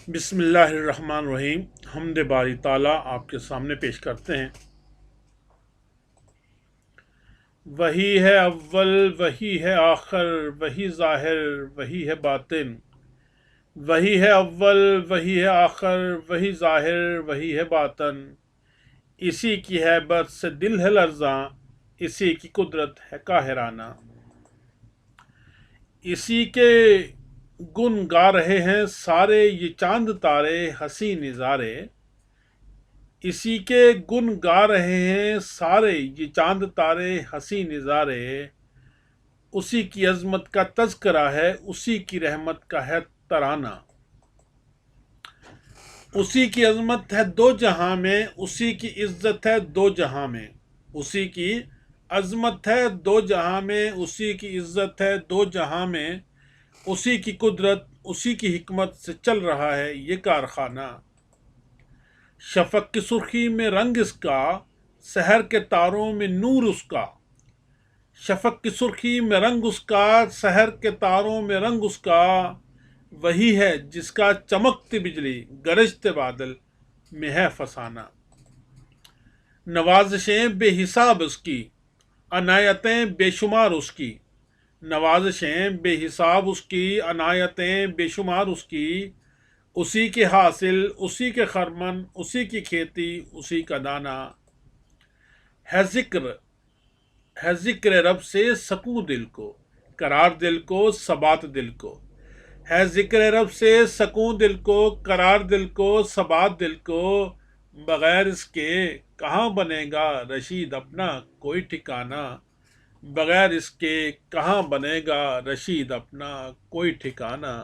بسم اللہ الرحمن الرحیم۔ حمد باری تعالیٰ آپ کے سامنے پیش کرتے ہیں۔ وہی ہے اول، وہی ہے آخر، وہی ظاہر، وہی ہے باطن۔ وہی ہے اول، وہی ہے آخر، وہی ظاہر، وہی ہے باطن۔ اسی کی ہیبت سے دل ہے لرزاں، اسی کی قدرت ہے قاہرانہ۔ اسی کے گن گا رہے ہیں سارے یہ چاند تارے حسین نظارے۔ اسی کے گن گا رہے ہیں سارے یہ چاند تارے حسین نظارے۔ اسی کی عظمت کا تذکرہ ہے، اسی کی رحمت کا ہے ترانہ۔ اسی کی عظمت ہے دو جہاں میں، اسی کی عزت ہے دو جہاں میں۔ اسی کی عظمت ہے دو جہاں میں، اسی کی عزت ہے دو جہاں میں۔ اسی کی قدرت، اسی کی حکمت سے چل رہا ہے یہ کارخانہ۔ شفق کی سرخی میں رنگ اس کا، سحر کے تاروں میں نور اس کا۔ شفق کی سرخی میں رنگ اس کا، سحر کے تاروں میں رنگ اس کا۔ وہی ہے جس کا چمکتی بجلی، گرجتے بادل میں ہے فسانہ۔ نوازشیں بے حساب اس کی، عنایتیں بے شمار اس کی۔ نوازشیں بے حساب اس کی، عنایتیں بے شمار اس کی۔ اسی کے حاصل، اسی کے خرمن، اسی کی کھیتی، اسی کا دانہ۔ ہے ذکر رب سے سکون دل کو، قرار دل کو، ثبات دل کو۔ ہے ذکر رب سے سکون دل کو، قرار دل کو، ثبات دل کو۔ بغیر اس کے کہاں بنے گا رشید اپنا کوئی ٹھکانہ۔ بغیر اس کے کہاں بنے گا رشید اپنا کوئی ٹھکانہ۔